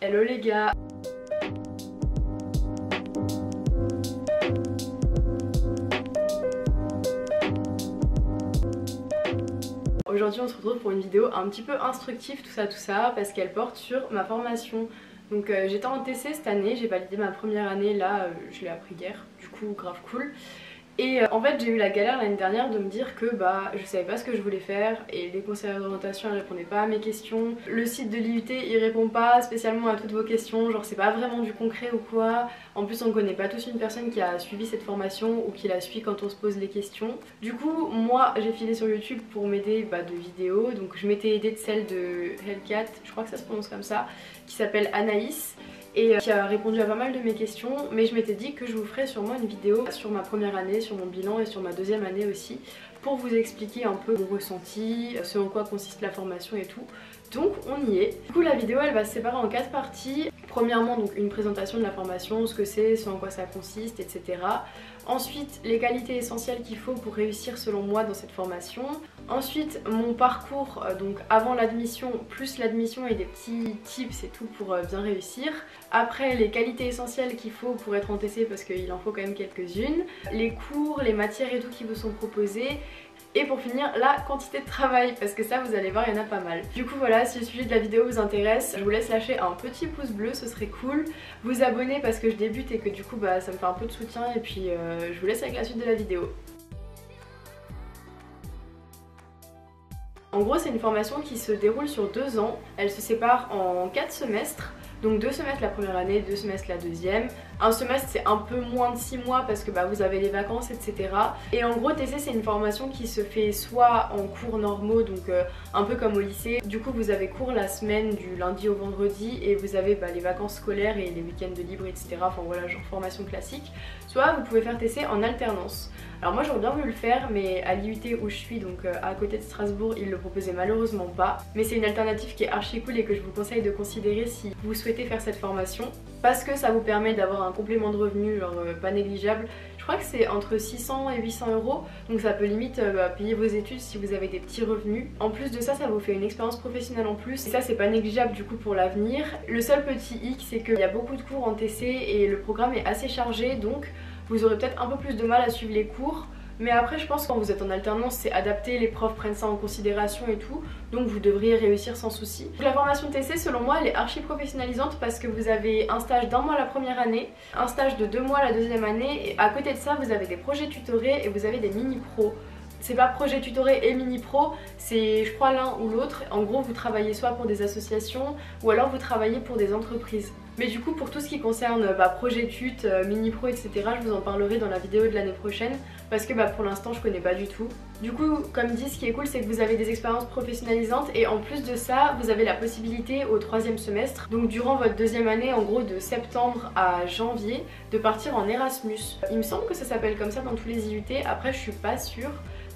Hello les gars. Aujourd'hui on se retrouve pour une vidéo un petit peu instructive tout ça parce qu'elle porte sur ma formation. Donc j'étais en TC cette année, j'ai validé ma première année là, je l'ai appris hier, du coup grave cool. Et en fait j'ai eu la galère l'année dernière de me dire que je savais pas ce que je voulais faire et les conseillers d'orientation elles répondaient pas à mes questions. Le site de l'IUT il répond pas spécialement à toutes vos questions, genre c'est pas vraiment du concret ou quoi. En plus on connaît pas tous une personne qui a suivi cette formation ou qui la suit quand on se pose les questions. Du coup moi j'ai filé sur YouTube pour m'aider de vidéos, donc je m'étais aidée de celle de Hellcat, je crois que ça se prononce comme ça, qui s'appelle Anaïs. Et qui a répondu à pas mal de mes questions, mais je m'étais dit que je vous ferais sûrement une vidéo sur ma première année, sur mon bilan et sur ma deuxième année aussi, pour vous expliquer un peu mon ressenti, ce en quoi consiste la formation et tout. Donc on y est. Du coup la vidéo elle va se séparer en 4 parties. Premièrement donc une présentation de la formation, ce que c'est, ce en quoi ça consiste, etc. Ensuite les qualités essentielles qu'il faut pour réussir selon moi dans cette formation. Ensuite mon parcours donc avant l'admission, plus l'admission et des petits tips et tout pour bien réussir. Après les qualités essentielles qu'il faut pour être en TC parce qu'il en faut quand même quelques-unes. Les cours, les matières et tout qui vous sont proposées. Et pour finir, la quantité de travail, parce que ça vous allez voir il y en a pas mal. Du coup voilà, si le sujet de la vidéo vous intéresse, je vous laisse lâcher un petit pouce bleu, ce serait cool. Vous abonner parce que je débute et que du coup ça me fait un peu de soutien. Et puis je vous laisse avec la suite de la vidéo. En gros c'est une formation qui se déroule sur 2 ans, elle se sépare en 4 semestres. Donc 2 semestres la première année, 2 semestres la deuxième. Un semestre c'est un peu moins de 6 mois parce que vous avez les vacances etc. Et en gros TC c'est une formation qui se fait soit en cours normaux, donc un peu comme au lycée. Du coup vous avez cours la semaine du lundi au vendredi et vous avez les vacances scolaires et les week-ends de libre etc. Enfin voilà, genre formation classique. Soit vous pouvez faire TC en alternance. Alors moi j'aurais bien voulu le faire mais à l'IUT où je suis, donc à côté de Strasbourg, ils le proposaient malheureusement pas. Mais c'est une alternative qui est archi cool et que je vous conseille de considérer si vous souhaitez faire cette formation. Parce que ça vous permet d'avoir un complément de revenu genre pas négligeable. Je crois que c'est entre 600 et 800 euros, donc ça peut limite payer vos études si vous avez des petits revenus. En plus de ça, ça vous fait une expérience professionnelle en plus et ça c'est pas négligeable du coup pour l'avenir. Le seul petit hic c'est qu'il y a beaucoup de cours en TC et le programme est assez chargé, donc vous aurez peut-être un peu plus de mal à suivre les cours. Mais après je pense que quand vous êtes en alternance c'est adapté, les profs prennent ça en considération et tout, donc vous devriez réussir sans souci. La formation TC selon moi elle est archi professionnalisante parce que vous avez un stage d'1 mois la première année, un stage de 2 mois la deuxième année, et à côté de ça vous avez des projets tutorés et vous avez des mini-pros. C'est pas projet tutoré et mini pro, c'est je crois l'un ou l'autre. En gros vous travaillez soit pour des associations ou alors vous travaillez pour des entreprises. Mais du coup pour tout ce qui concerne projet tut, mini pro etc, je vous en parlerai dans la vidéo de l'année prochaine parce que pour l'instant je connais pas du tout. Du coup comme dit, ce qui est cool c'est que vous avez des expériences professionnalisantes et en plus de ça vous avez la possibilité au 3e semestre, donc durant votre deuxième année en gros de septembre à janvier, de partir en Erasmus. Il me semble que ça s'appelle comme ça dans tous les IUT, après je suis pas sûre.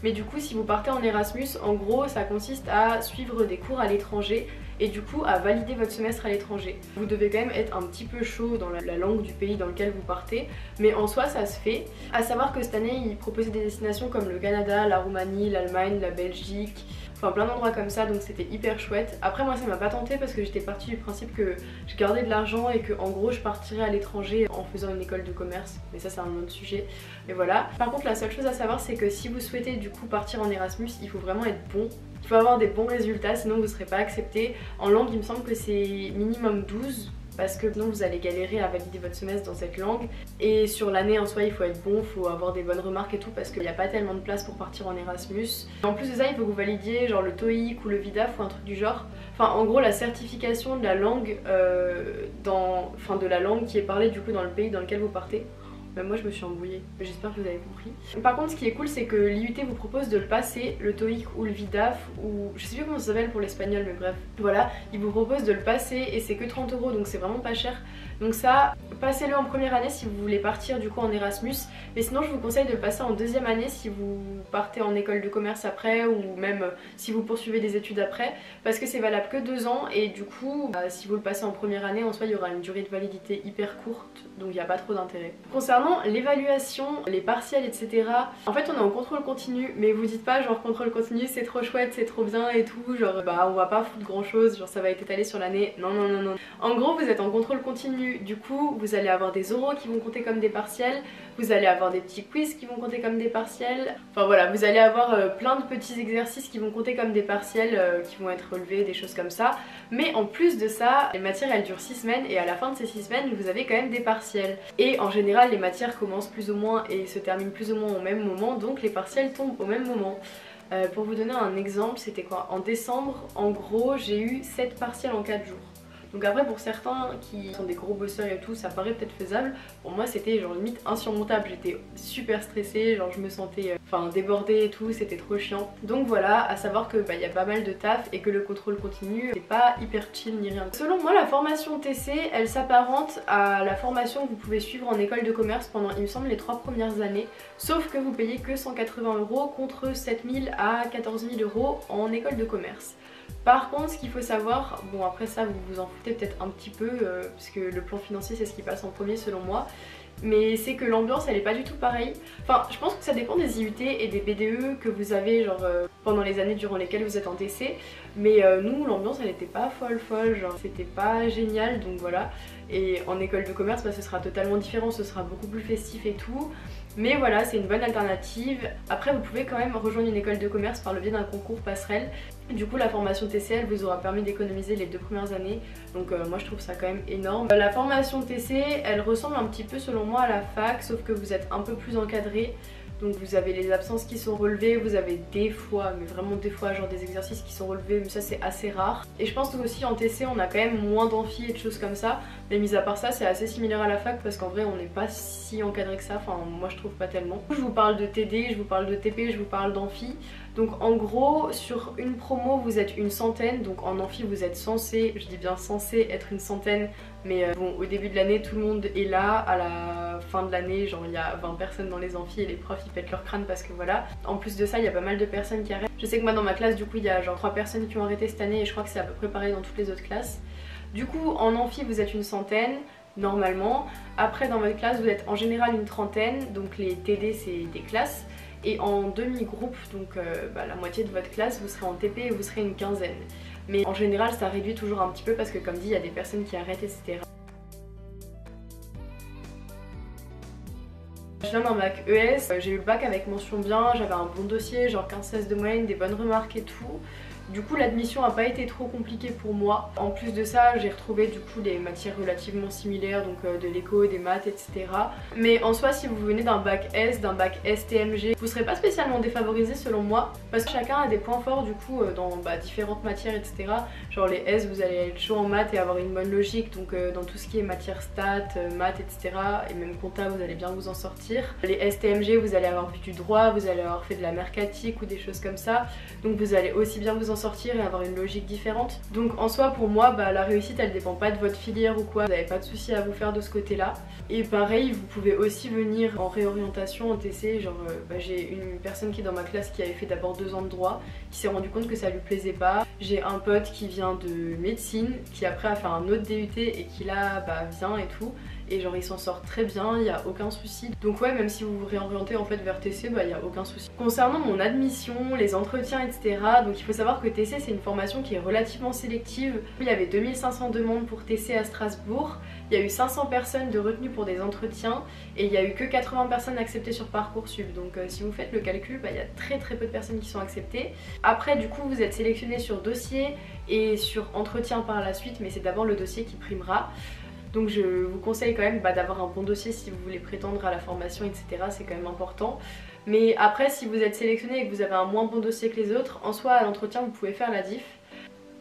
Mais du coup si vous partez en Erasmus, en gros ça consiste à suivre des cours à l'étranger et du coup à valider votre semestre à l'étranger. Vous devez quand même être un petit peu chaud dans la langue du pays dans lequel vous partez, mais en soi ça se fait. À savoir que cette année ils proposaient des destinations comme le Canada, la Roumanie, l'Allemagne, la Belgique, enfin plein d'endroits comme ça, donc c'était hyper chouette. Après moi ça m'a pas tenté parce que j'étais partie du principe que je gardais de l'argent et que en gros je partirais à l'étranger en faisant une école de commerce, mais ça c'est un autre sujet. Mais voilà. Par contre la seule chose à savoir c'est que si vous souhaitez du coup partir en Erasmus, il faut vraiment être bon. Il faut avoir des bons résultats sinon vous ne serez pas accepté. En langue il me semble que c'est minimum 12. Parce que sinon vous allez galérer à valider votre semestre dans cette langue. Et sur l'année en soi il faut être bon, il faut avoir des bonnes remarques et tout parce qu'il n'y a pas tellement de place pour partir en Erasmus. Et en plus de ça il faut que vous validiez genre le TOEIC ou le VIDAF ou un truc du genre. Enfin en gros la certification de la langue de la langue qui est parlée du coup dans le pays dans lequel vous partez. Même moi je me suis embrouillée, j'espère que vous avez compris. Par contre ce qui est cool c'est que l'IUT vous propose de le passer, le TOEIC ou le VIDAF ou je sais plus comment ça s'appelle pour l'espagnol mais bref. Voilà, il vous propose de le passer et c'est que 30 € donc c'est vraiment pas cher. Donc ça, passez-le en première année si vous voulez partir du coup en Erasmus. Mais sinon je vous conseille de le passer en deuxième année si vous partez en école de commerce après ou même si vous poursuivez des études après. Parce que c'est valable que 2 ans et du coup si vous le passez en première année en soi il y aura une durée de validité hyper courte donc il n'y a pas trop d'intérêt. Concernant Concernant l'évaluation, les partiels etc. En fait on est en contrôle continu, mais vous dites pas genre contrôle continu c'est trop chouette, c'est trop bien et tout, genre bah on va pas foutre grand chose, genre ça va être étalé sur l'année, non non non non. En gros vous êtes en contrôle continu, du coup vous allez avoir des oraux qui vont compter comme des partiels, vous allez avoir des petits quiz qui vont compter comme des partiels, enfin voilà, vous allez avoir plein de petits exercices qui vont compter comme des partiels qui vont être relevés, des choses comme ça. Mais en plus de ça, les matières elles durent 6 semaines et à la fin de ces 6 semaines vous avez quand même des partiels. Et en général les matières commencent plus ou moins et se terminent plus ou moins au même moment, donc les partiels tombent au même moment. Pour vous donner un exemple, c'était quoi? En décembre, en gros, j'ai eu 7 partiels en 4 jours. Donc après pour certains qui sont des gros bosseurs et tout, ça paraît peut-être faisable. Pour moi c'était genre limite insurmontable, j'étais super stressée, genre je me sentais débordée et tout, c'était trop chiant. Donc voilà, à savoir que y a pas mal de taf et que le contrôle continu c'est pas hyper chill ni rien. Selon moi la formation TC elle s'apparente à la formation que vous pouvez suivre en école de commerce pendant il me semble les 3 premières années, sauf que vous payez que 180 € contre 7000 à 14 000 € en école de commerce. Par contre ce qu'il faut savoir, bon après ça vous vous en foutez peut-être un petit peu puisque le plan financier c'est ce qui passe en premier selon moi, mais c'est que l'ambiance elle est pas du tout pareille. Enfin je pense que ça dépend des IUT et des BDE que vous avez genre pendant les années durant lesquelles vous êtes en TC, mais nous l'ambiance elle était pas folle, genre c'était pas génial, donc voilà. Et en école de commerce ce sera totalement différent, ce sera beaucoup plus festif et tout. Mais voilà, c'est une bonne alternative. Après vous pouvez quand même rejoindre une école de commerce par le biais d'un concours passerelle. Du coup la formation TC elle vous aura permis d'économiser les 2 premières années, donc moi je trouve ça quand même énorme. La formation TC elle ressemble un petit peu selon moi à la fac, sauf que vous êtes un peu plus encadré. Donc vous avez les absences qui sont relevées, vous avez des fois, mais vraiment des fois, genre des exercices qui sont relevés, mais ça c'est assez rare. Et je pense que aussi en TC on a quand même moins d'amphi et de choses comme ça, mais mis à part ça c'est assez similaire à la fac parce qu'en vrai on n'est pas si encadré que ça, enfin moi je trouve pas tellement. Je vous parle de TD, je vous parle de TP, je vous parle d'amphi. Donc en gros sur une promo vous êtes une centaine, donc en amphi vous êtes censé, je dis bien censé être une centaine, mais bon au début de l'année tout le monde est là, à la fin de l'année genre il y a 20 personnes dans les amphis et les profs ils pètent leur crâne parce que voilà. En plus de ça il y a pas mal de personnes qui arrêtent. Je sais que moi dans ma classe du coup il y a genre 3 personnes qui ont arrêté cette année et je crois que c'est à peu près pareil dans toutes les autres classes. Du coup en amphi vous êtes une centaine normalement, après dans votre classe vous êtes en général une trentaine, donc les TD c'est des classes. Et en demi-groupe, donc la moitié de votre classe, vous serez en TP et vous serez une quinzaine. Mais en général ça réduit toujours un petit peu parce que comme dit il y a des personnes qui arrêtent etc. Je viens d'un bac ES, j'ai eu le bac avec mention bien, j'avais un bon dossier, genre 15-16 de moyenne, des bonnes remarques et tout. Du coup l'admission n'a pas été trop compliquée pour moi. En plus de ça j'ai retrouvé du coup des matières relativement similaires, donc de l'éco, des maths etc. Mais en soi si vous venez d'un bac S, d'un bac STMG, vous serez pas spécialement défavorisé selon moi, parce que chacun a des points forts du coup dans différentes matières etc. Genre les S vous allez être chaud en maths et avoir une bonne logique, donc dans tout ce qui est matière stat, maths etc. et même compta vous allez bien vous en sortir. Les STMG vous allez avoir vu du droit, vous allez avoir fait de la mercatique ou des choses comme ça, donc vous allez aussi bien vous en sortir et avoir une logique différente. Donc en soi pour moi la réussite elle dépend pas de votre filière ou quoi, vous n'avez pas de soucis à vous faire de ce côté là. Et pareil vous pouvez aussi venir en réorientation en TC, genre j'ai une personne qui est dans ma classe qui avait fait d'abord 2 ans de droit, qui s'est rendu compte que ça lui plaisait pas. J'ai un pote qui vient de médecine, qui après a fait un autre DUT et qui là vient et tout. Et genre il s'en sort très bien, il n'y a aucun souci. Donc ouais même si vous vous réorientez en fait vers TC, il n'y a aucun souci. Concernant mon admission, les entretiens etc. Donc il faut savoir que TC c'est une formation qui est relativement sélective. Il y avait 2500 demandes pour TC à Strasbourg. Il y a eu 500 personnes de retenues pour des entretiens et il n'y a eu que 80 personnes acceptées sur Parcoursup. Donc si vous faites le calcul, il y a très peu de personnes qui sont acceptées. Après du coup vous êtes sélectionné sur dossier et sur entretien par la suite, mais c'est d'abord le dossier qui primera. Donc je vous conseille quand même d'avoir un bon dossier si vous voulez prétendre à la formation etc. C'est quand même important. Mais après si vous êtes sélectionné et que vous avez un moins bon dossier que les autres, en soi à l'entretien vous pouvez faire la diff.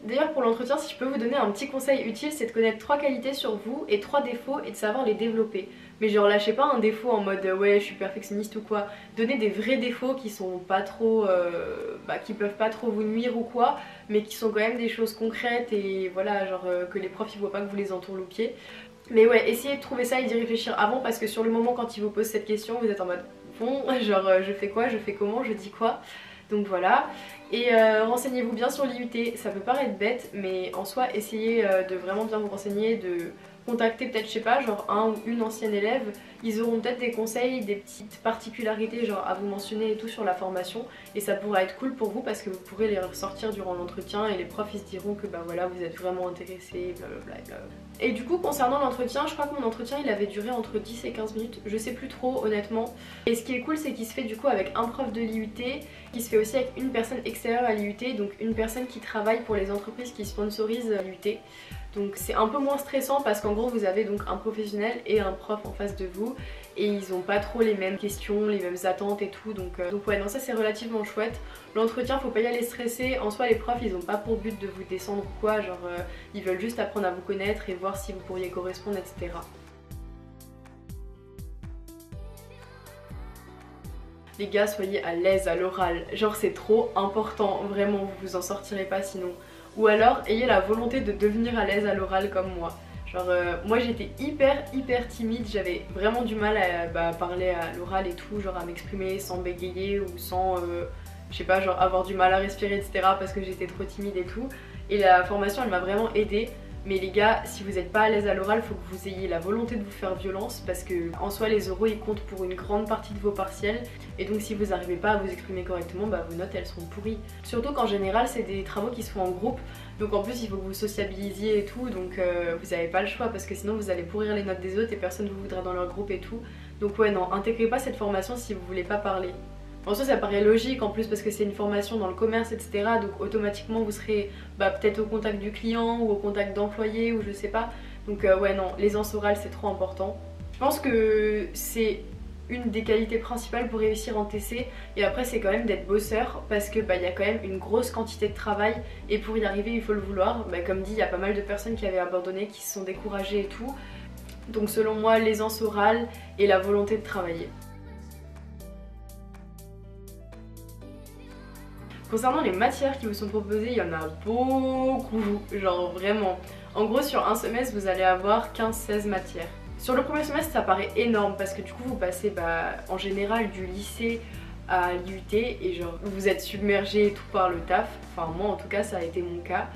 D'ailleurs pour l'entretien si je peux vous donner un petit conseil utile, c'est de connaître 3 qualités sur vous et 3 défauts et de savoir les développer. Mais genre lâchez pas un défaut en mode ouais je suis perfectionniste ou quoi. Donnez des vrais défauts qui sont pas trop qui peuvent pas trop vous nuire ou quoi, mais qui sont quand même des choses concrètes et voilà genre que les profs ils voient pas que vous les entourloupiez. Mais ouais essayez de trouver ça et d'y réfléchir avant, parce que sur le moment quand ils vous posent cette question vous êtes en mode bon genre je fais quoi, je fais comment, je dis quoi. Donc voilà. Et renseignez-vous bien sur l'IUT, ça peut paraître bête mais en soi essayez de vraiment bien vous renseigner, de contacter peut-être je sais pas genre un ou une ancienne élève, ils auront peut-être des conseils, des petites particularités genre à vous mentionner et tout sur la formation et ça pourra être cool pour vous parce que vous pourrez les ressortir durant l'entretien et les profs ils se diront que bah voilà vous êtes vraiment intéressés blablabla. Et du coup concernant l'entretien, je crois que mon entretien il avait duré entre 10 et 15 minutes, je sais plus trop honnêtement. Et ce qui est cool c'est qu'il se fait du coup avec un prof de l'IUT, qui se fait aussi avec une personne extérieure à l'IUT, donc une personne qui travaille pour les entreprises qui sponsorisent l'IUT. Donc c'est un peu moins stressant parce qu'en gros vous avez donc un professionnel et un prof en face de vous et ils ont pas trop les mêmes questions, les mêmes attentes et tout donc ouais non ça c'est relativement chouette. L'entretien faut pas y aller stressé, en soi les profs ils ont pas pour but de vous descendre ou quoi, genre ils veulent juste apprendre à vous connaître et voir si vous pourriez correspondre etc. Les gars soyez à l'aise à l'oral, genre c'est trop important, vraiment vous vous en sortirez pas sinon. Ou alors ayez la volonté de devenir à l'aise à l'oral comme moi. Genre moi j'étais hyper timide, j'avais vraiment du mal à parler à l'oral et tout, genre à m'exprimer sans bégayer ou sans, je sais pas, genre avoir du mal à respirer etc. parce que j'étais trop timide et tout. Et la formation elle m'a vraiment aidée. Mais les gars, si vous n'êtes pas à l'aise à l'oral, il faut que vous ayez la volonté de vous faire violence parce que en soi les oraux ils comptent pour une grande partie de vos partiels et donc si vous n'arrivez pas à vous exprimer correctement, bah vos notes elles seront pourries. Surtout qu'en général c'est des travaux qui se font en groupe, donc en plus il faut que vous sociabilisiez et tout, donc vous n'avez pas le choix parce que sinon vous allez pourrir les notes des autres et personne ne vous voudra dans leur groupe et tout. Donc ouais non, intégrez pas cette formation si vous voulez pas parler. En soi ça paraît logique en plus parce que c'est une formation dans le commerce etc. Donc automatiquement vous serez peut-être au contact du client ou au contact d'employés ou je sais pas. Donc ouais non, l'aisance orale c'est trop important. Je pense que c'est une des qualités principales pour réussir en TC et après c'est quand même d'être bosseur parce que y a quand même une grosse quantité de travail et pour y arriver il faut le vouloir. Comme dit il y a pas mal de personnes qui avaient abandonné, qui se sont découragées et tout. Donc selon moi l'aisance orale et la volonté de travailler. Concernant les matières qui vous sont proposées, il y en a beaucoup, genre vraiment. En gros sur un semestre vous allez avoir 15-16 matières. Sur le premier semestre ça paraît énorme parce que du coup vous passez en général du lycée à l'IUT et genre vous êtes submergé et tout par le taf. Enfin moi en tout cas ça a été mon cas.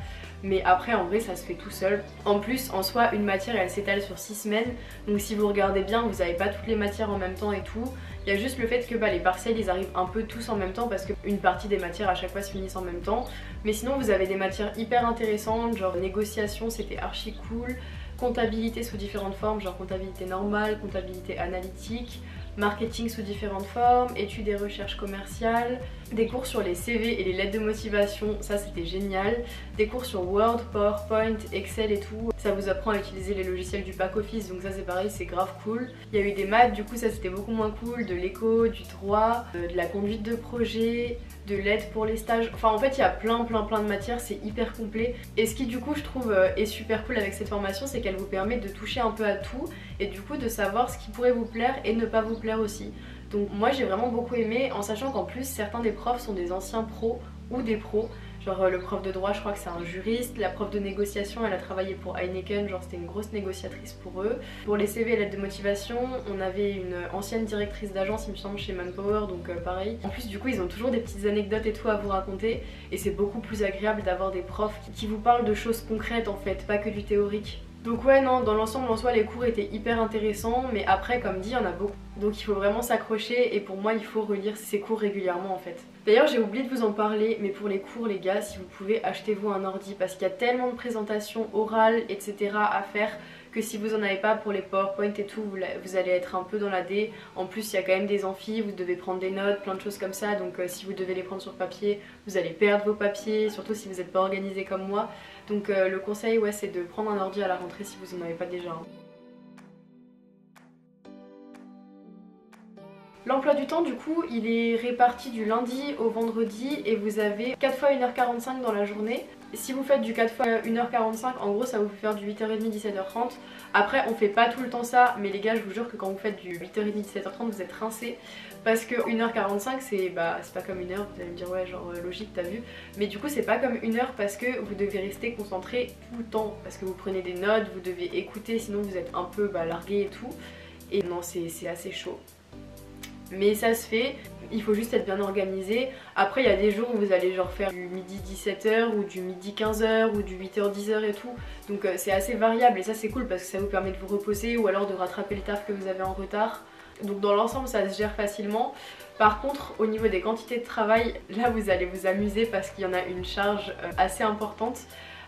Mais après en vrai ça se fait tout seul. En plus en soi une matière elle s'étale sur 6 semaines. Donc si vous regardez bien vous n'avez pas toutes les matières en même temps et tout. Il y a juste le fait que les partiels ils arrivent un peu tous en même temps parce qu'une partie des matières à chaque fois se finissent en même temps. Mais sinon vous avez des matières hyper intéressantes, genre négociation c'était archi cool, comptabilité sous différentes formes, genre comptabilité normale, comptabilité analytique, marketing sous différentes formes, études et recherches commerciales, des cours sur les CV et les lettres de motivation, ça c'était génial, des cours sur Word, PowerPoint, Excel et tout, ça vous apprend à utiliser les logiciels du back office donc ça c'est pareil, c'est grave cool. Il y a eu des maths, du coup ça c'était beaucoup moins cool, de l'éco, du droit, de la conduite de projet, de l'aide pour les stages, enfin en fait il y a plein de matières, c'est hyper complet et ce qui du coup je trouve est super cool avec cette formation c'est qu'elle vous permet de toucher un peu à tout et du coup de savoir ce qui pourrait vous plaire et ne pas vous plaire aussi. Donc moi j'ai vraiment beaucoup aimé en sachant qu'en plus certains des profs sont des anciens pros ou des pros. Genre le prof de droit je crois que c'est un juriste, la prof de négociation elle a travaillé pour Heineken, genre c'était une grosse négociatrice pour eux. Pour les CV et lettres de motivation on avait une ancienne directrice d'agence il me semble chez Manpower donc pareil. En plus du coup ils ont toujours des petites anecdotes et tout à vous raconter et c'est beaucoup plus agréable d'avoir des profs qui vous parlent de choses concrètes en fait, pas que du théorique. Donc ouais non, dans l'ensemble en soi les cours étaient hyper intéressants mais après comme dit il y en a beaucoup. Donc il faut vraiment s'accrocher et pour moi il faut relire ces cours régulièrement en fait. D'ailleurs j'ai oublié de vous en parler mais pour les cours les gars si vous pouvez achetez-vous un ordi parce qu'il y a tellement de présentations orales etc à faire que si vous en avez pas pour les PowerPoint et tout vous allez être un peu dans la D. En plus il y a quand même des amphis, vous devez prendre des notes, plein de choses comme ça donc si vous devez les prendre sur papier vous allez perdre vos papiers surtout si vous n'êtes pas organisé comme moi. Donc le conseil ouais c'est de prendre un ordi à la rentrée si vous en avez pas déjà un. L'emploi du temps du coup il est réparti du lundi au vendredi et vous avez 4 fois 1h45 dans la journée. Si vous faites du 4 fois 1h45 en gros ça vous fait faire du 8h30 17h30. Après on fait pas tout le temps ça mais les gars je vous jure que quand vous faites du 8h30 17h30 vous êtes rincés. Parce que 1h45 c'est pas comme 1 heure, vous allez me dire ouais genre logique t'as vu. Mais du coup c'est pas comme 1 heure parce que vous devez rester concentré tout le temps. Parce que vous prenez des notes, vous devez écouter sinon vous êtes un peu largué et tout. Et non c'est assez chaud. mais ça se fait. Il faut juste être bien organisé. Après il y a des jours où vous allez genre faire du midi 17h ou du midi 15h ou du 8h 10h et tout. Donc c'est assez variable et ça c'est cool parce que ça vous permet de vous reposer ou alors de rattraper le taf que vous avez en retard. Donc dans l'ensemble ça se gère facilement. Par contre au niveau des quantités de travail, là vous allez vous amuser parce qu'il y en a une charge assez importante.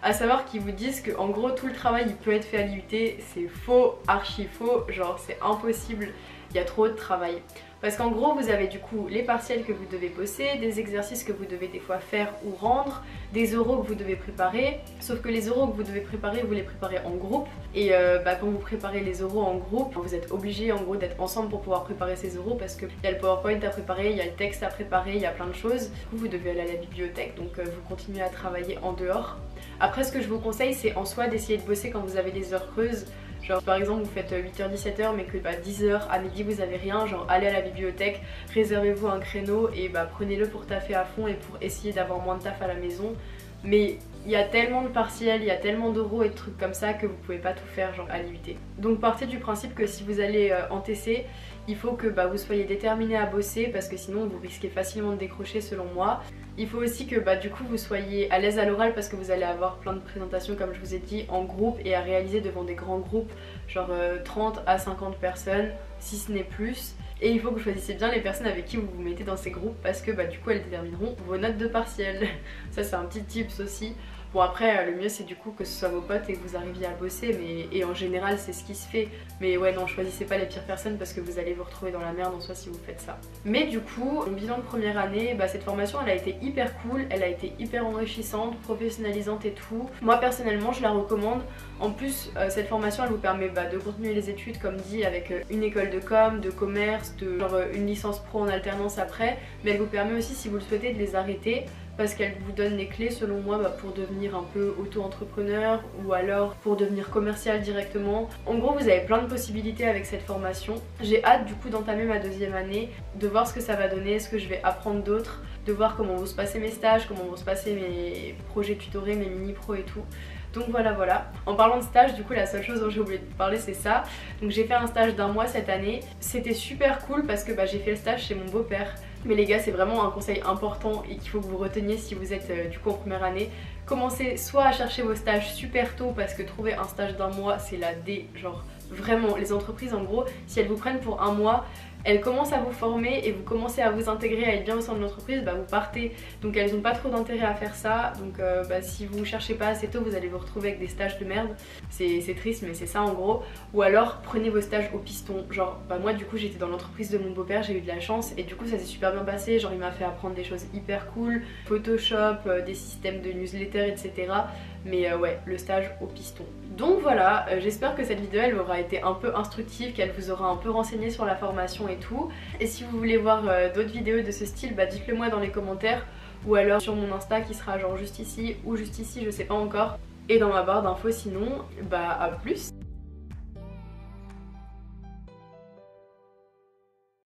À savoir qu'ils vous disent que en gros tout le travail il peut être fait à l'IUT, c'est faux, archi faux, genre c'est impossible, il y a trop de travail. Parce qu'en gros vous avez du coup les partiels que vous devez bosser, des exercices que vous devez des fois faire ou rendre, des oraux que vous devez préparer, sauf que les oraux que vous devez préparer, vous les préparez en groupe et quand vous préparez les oraux en groupe, vous êtes obligés en gros d'être ensemble pour pouvoir préparer ces oraux parce qu'il y a le PowerPoint à préparer, il y a le texte à préparer, il y a plein de choses. Du coup vous devez aller à la bibliothèque donc vous continuez à travailler en dehors. Après ce que je vous conseille c'est en soi d'essayer de bosser quand vous avez des heures creuses. Genre par exemple vous faites 8h-17h mais que 10h à midi vous avez rien, genre allez à la bibliothèque, réservez-vous un créneau et prenez-le pour taffer à fond et pour essayer d'avoir moins de taf à la maison. Mais il y a tellement de partiels, il y a tellement d'oraux et de trucs comme ça que vous pouvez pas tout faire genre à l'IUT. Donc partez du principe que si vous allez en TC, il faut que vous soyez déterminé à bosser parce que sinon vous risquez facilement de décrocher selon moi. Il faut aussi que du coup vous soyez à l'aise à l'oral parce que vous allez avoir plein de présentations comme je vous ai dit en groupe et à réaliser devant des grands groupes genre 30 à 50 personnes si ce n'est plus. Et il faut que vous choisissiez bien les personnes avec qui vous vous mettez dans ces groupes parce que du coup elles détermineront vos notes de partiel. Ça c'est un petit tips aussi. Bon après le mieux c'est du coup que ce soit vos potes et que vous arriviez à bosser et en général c'est ce qui se fait. Mais ouais non, choisissez pas les pires personnes parce que vous allez vous retrouver dans la merde en soi si vous faites ça. Mais du coup, mon bilan de première année, cette formation elle a été hyper cool, elle a été hyper enrichissante, professionnalisante et tout. Moi personnellement je la recommande. En plus cette formation elle vous permet de continuer les études comme dit avec une école de com, de commerce, de genre une licence pro en alternance après. Mais elle vous permet aussi si vous le souhaitez de les arrêter parce qu'elle vous donne les clés selon moi pour devenir un peu auto-entrepreneur ou alors pour devenir commercial directement. En gros vous avez plein de possibilités avec cette formation. J'ai hâte du coup d'entamer ma deuxième année, de voir ce que ça va donner, ce que je vais apprendre d'autre, de voir comment vont se passer mes stages, comment vont se passer mes projets tutorés, mes mini-pros et tout. Donc voilà. En parlant de stage, du coup la seule chose dont j'ai oublié de parler c'est ça. Donc j'ai fait un stage d'1 mois cette année. C'était super cool parce que j'ai fait le stage chez mon beau-père. Mais les gars c'est vraiment un conseil important et qu'il faut que vous reteniez si vous êtes du coup en première année. Commencez soit à chercher vos stages super tôt parce que trouver un stage d'1 mois c'est la D, genre vraiment les entreprises en gros si elles vous prennent pour 1 mois elles commencent à vous former et vous commencez à vous intégrer, à être bien au sein de l'entreprise, vous partez. Donc elles n'ont pas trop d'intérêt à faire ça. Donc si vous cherchez pas assez tôt, vous allez vous retrouver avec des stages de merde. C'est triste mais c'est ça en gros. Ou alors prenez vos stages au piston. Genre moi du coup j'étais dans l'entreprise de mon beau-père, j'ai eu de la chance et du coup ça s'est super bien passé. Genre il m'a fait apprendre des choses hyper cool, Photoshop, des systèmes de newsletter etc. Mais ouais, le stage au piston. Donc voilà, j'espère que cette vidéo elle aura été un peu instructive, qu'elle vous aura un peu renseigné sur la formation et tout. Et si vous voulez voir d'autres vidéos de ce style, dites-le moi dans les commentaires ou alors sur mon Insta qui sera genre juste ici ou juste ici, je sais pas encore. Et dans ma barre d'infos sinon, à plus.